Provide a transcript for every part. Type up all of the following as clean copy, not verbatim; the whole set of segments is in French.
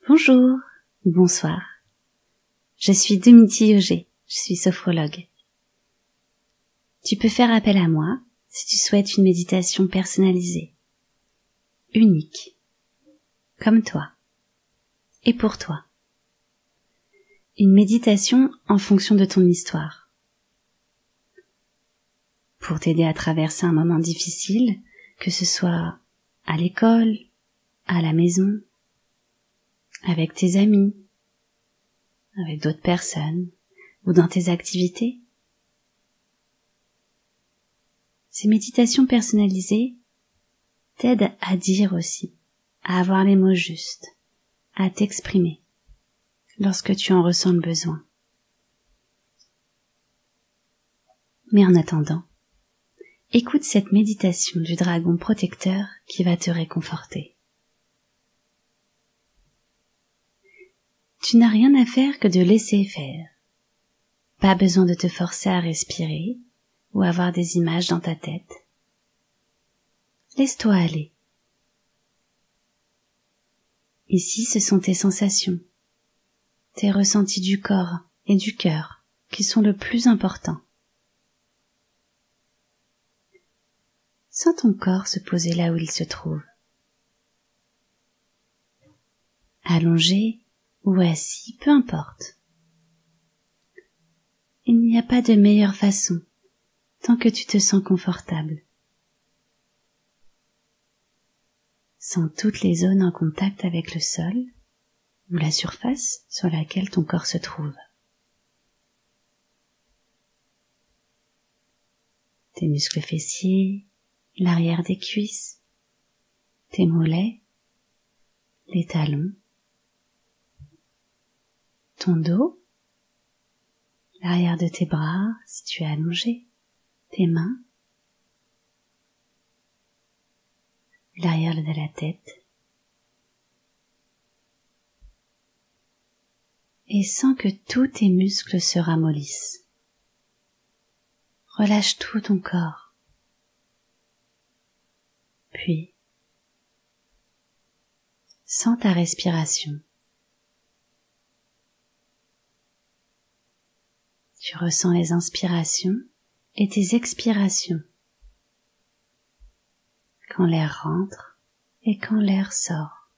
Bonjour, bonsoir. Je suis Domiti Yogé, je suis sophrologue. Tu peux faire appel à moi si tu souhaites une méditation personnalisée, unique, comme toi, et pour toi. Une méditation en fonction de ton histoire. Pour t'aider à traverser un moment difficile, que ce soit à l'école, à la maison, avec tes amis, avec d'autres personnes, ou dans tes activités. Ces méditations personnalisées t'aident à dire aussi, à avoir les mots justes, à t'exprimer, lorsque tu en ressens le besoin. Mais en attendant, écoute cette méditation du dragon protecteur qui va te réconforter. Tu n'as rien à faire que de laisser faire. Pas besoin de te forcer à respirer ou avoir des images dans ta tête. Laisse-toi aller. Ici, ce sont tes sensations, tes ressentis du corps et du cœur qui sont le plus important. Sens ton corps se poser là où il se trouve. Allongé ou assis, peu importe. Il n'y a pas de meilleure façon tant que tu te sens confortable. Sens toutes les zones en contact avec le sol ou la surface sur laquelle ton corps se trouve. Tes muscles fessiers, l'arrière des cuisses, tes mollets, les talons, ton dos, l'arrière de tes bras si tu es allongé, tes mains, l'arrière de la tête. Et sens que tous tes muscles se ramollissent. Relâche tout ton corps. Puis, sens ta respiration. Tu ressens les inspirations et tes expirations. Quand l'air rentre et quand l'air sort.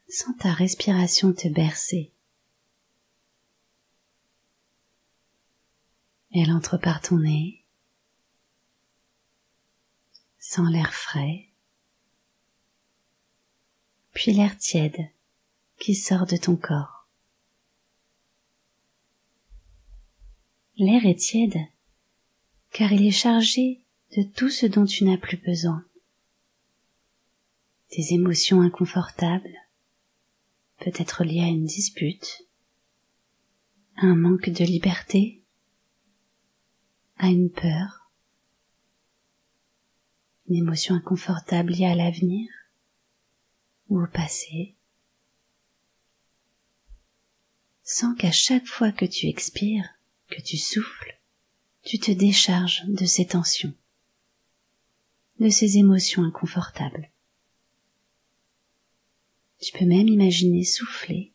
Sens ta respiration te bercer. Elle entre par ton nez. Sens l'air frais, puis l'air tiède qui sort de ton corps. L'air est tiède car il est chargé de tout ce dont tu n'as plus besoin. Tes émotions inconfortables, peut-être liées à une dispute, à un manque de liberté, à une peur, une émotion inconfortable liée à l'avenir ou au passé. Sens qu'à chaque fois que tu expires, que tu souffles, tu te décharges de ces tensions, de ces émotions inconfortables. Tu peux même imaginer souffler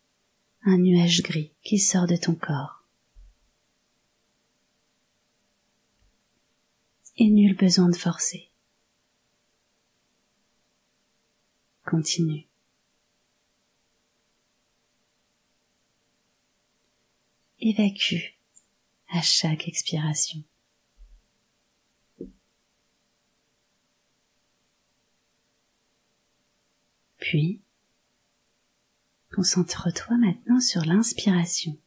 un nuage gris qui sort de ton corps. Et nul besoin de forcer. Continue. Évacue à chaque expiration. Puis, concentre-toi maintenant sur l'inspiration.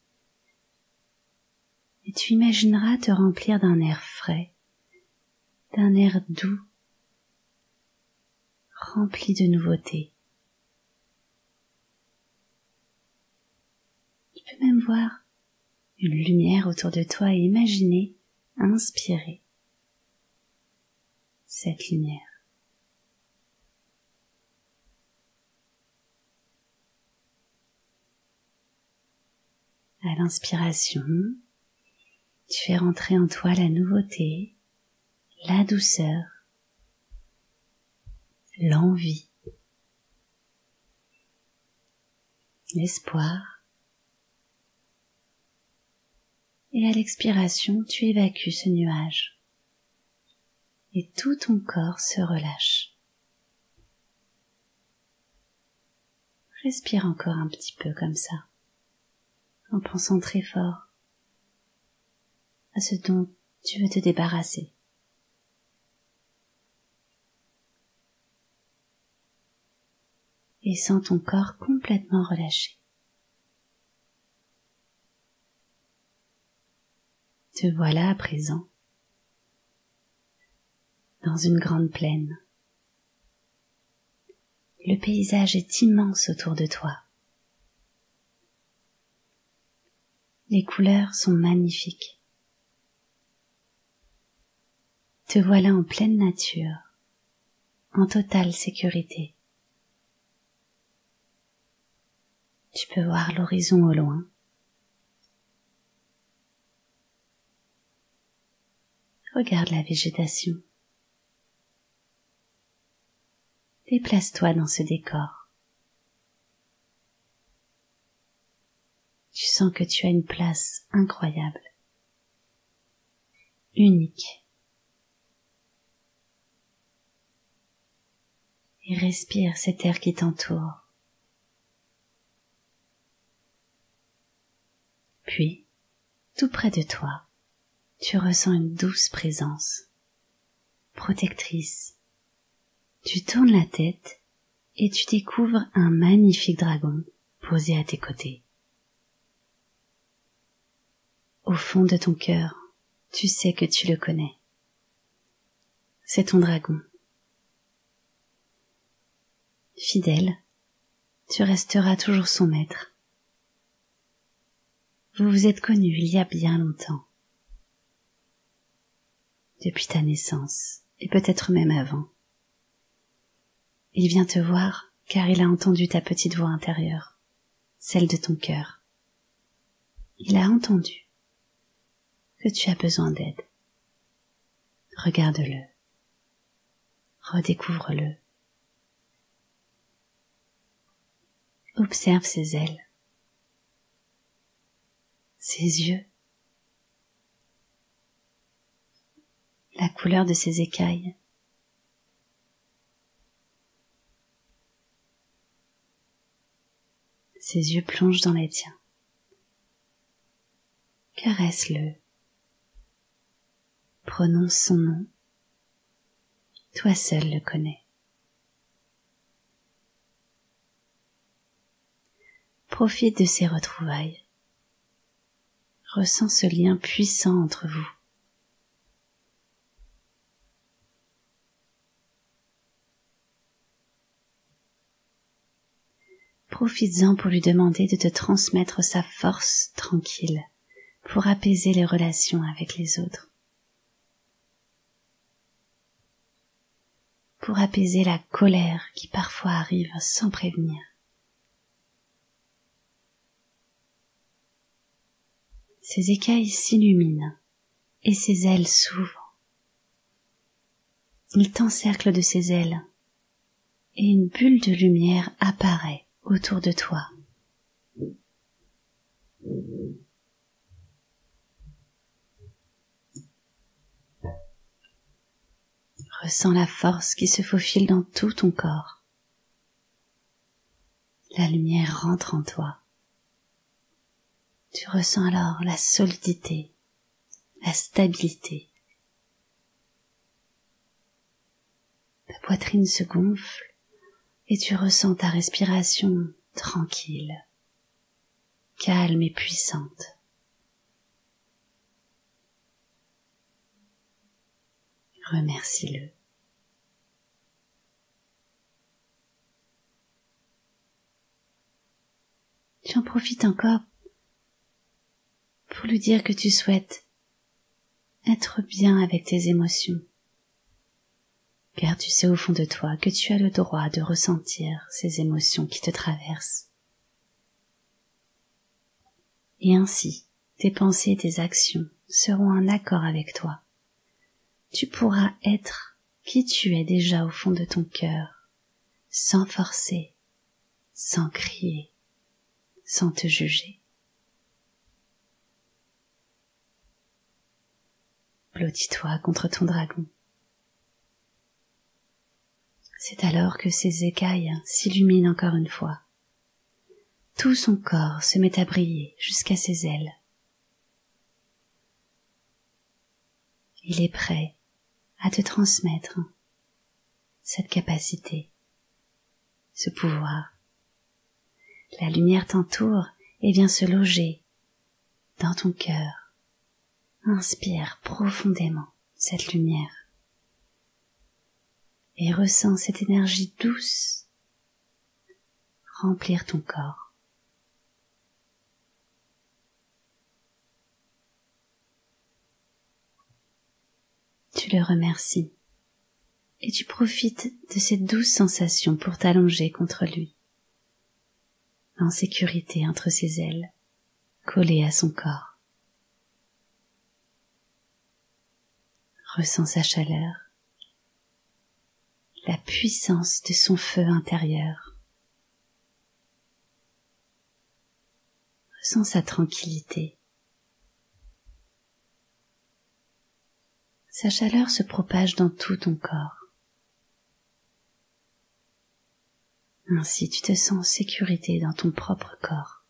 Et tu imagineras te remplir d'un air frais, d'un air doux, rempli de nouveautés. Tu peux même voir une lumière autour de toi et imaginer inspirer cette lumière. À l'inspiration, tu fais rentrer en toi la nouveauté, la douceur, l'envie. l'espoir. Et à l'expiration, tu évacues ce nuage. Et tout ton corps se relâche. Respire encore un petit peu comme ça, en pensant très fort à ce dont tu veux te débarrasser. Et sens ton corps complètement relâché. Te voilà à présent dans une grande plaine. Le paysage est immense autour de toi. Les couleurs sont magnifiques. Te voilà en pleine nature, en totale sécurité. Tu peux voir l'horizon au loin. Regarde la végétation. Déplace-toi dans ce décor. Tu sens que tu as une place incroyable, unique. Et respire cet air qui t'entoure. Puis, tout près de toi, tu ressens une douce présence, protectrice. Tu tournes la tête et tu découvres un magnifique dragon posé à tes côtés. Au fond de ton cœur, tu sais que tu le connais. C'est ton dragon. Fidèle, tu resteras toujours son maître. Vous vous êtes connus il y a bien longtemps. Depuis ta naissance, et peut-être même avant. Il vient te voir car il a entendu ta petite voix intérieure, celle de ton cœur. Il a entendu que tu as besoin d'aide. Regarde-le, redécouvre-le. Observe ses ailes, ses yeux, la couleur de ses écailles. Ses yeux plongent dans les tiens. Caresse-le. Prononce son nom. Toi seul le connais. Profite de ces retrouvailles. Ressens ce lien puissant entre vous. Profites-en pour lui demander de te transmettre sa force tranquille pour apaiser les relations avec les autres. Pour apaiser la colère qui parfois arrive sans prévenir. Ses écailles s'illuminent et ses ailes s'ouvrent. Il t'encercle de ses ailes et une bulle de lumière apparaît autour de toi. Ressens la force qui se faufile dans tout ton corps. La lumière rentre en toi. Tu ressens alors la solidité, la stabilité. Ta poitrine se gonfle et tu ressens ta respiration tranquille, calme et puissante. Remercie-le. Tu en profites encore pour lui dire que tu souhaites être bien avec tes émotions, car tu sais au fond de toi que tu as le droit de ressentir ces émotions qui te traversent. Et ainsi, tes pensées et tes actions seront en accord avec toi. Tu pourras être qui tu es déjà au fond de ton cœur, sans forcer, sans crier, sans te juger. Blottis-toi contre ton dragon. C'est alors que ses écailles s'illuminent encore une fois. Tout son corps se met à briller jusqu'à ses ailes. Il est prêt à te transmettre cette capacité, ce pouvoir. La lumière t'entoure et vient se loger dans ton cœur. Inspire profondément cette lumière et ressens cette énergie douce remplir ton corps. Tu le remercies et tu profites de cette douce sensation pour t'allonger contre lui, en sécurité entre ses ailes, collé à son corps. Ressens sa chaleur, la puissance de son feu intérieur. Ressens sa tranquillité. Sa chaleur se propage dans tout ton corps. Ainsi tu te sens en sécurité dans ton propre corps.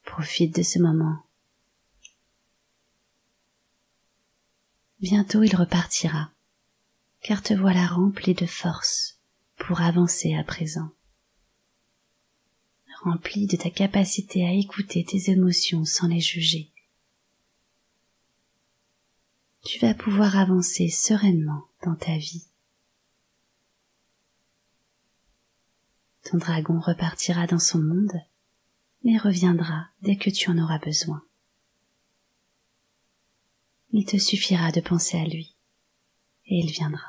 Profite de ce moment. Bientôt il repartira, car te voilà rempli de force pour avancer à présent. Rempli de ta capacité à écouter tes émotions sans les juger. Tu vas pouvoir avancer sereinement dans ta vie. Ton dragon repartira dans son monde, mais reviendra dès que tu en auras besoin. Il te suffira de penser à lui, et il viendra.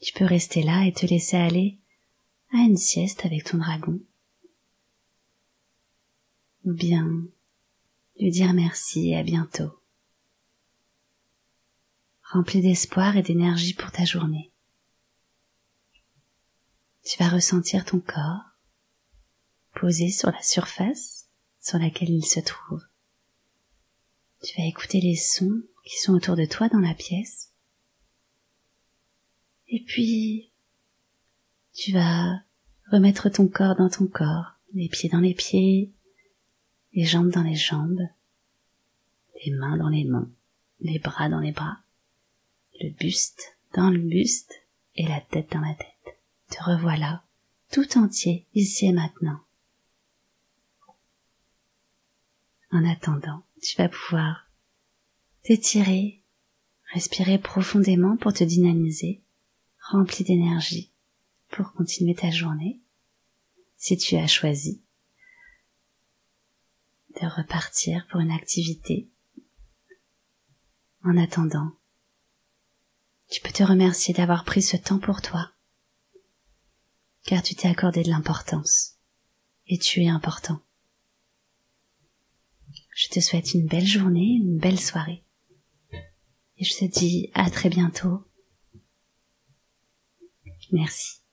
Tu peux rester là et te laisser aller à une sieste avec ton dragon, ou bien lui dire merci et à bientôt, rempli d'espoir et d'énergie pour ta journée. Tu vas ressentir ton corps posé sur la surface sur laquelle il se trouve. Tu vas écouter les sons qui sont autour de toi dans la pièce. Et puis, tu vas remettre ton corps dans ton corps, les pieds dans les pieds, les jambes dans les jambes, les mains dans les mains, les bras dans les bras, le buste dans le buste et la tête dans la tête. Te revoilà, tout entier, ici et maintenant. En attendant, tu vas pouvoir t'étirer, respirer profondément pour te dynamiser, rempli d'énergie pour continuer ta journée, si tu as choisi de repartir pour une activité. En attendant, tu peux te remercier d'avoir pris ce temps pour toi, car tu t'es accordé de l'importance, et tu es important. Je te souhaite une belle journée, une belle soirée. Et je te dis à très bientôt. Merci.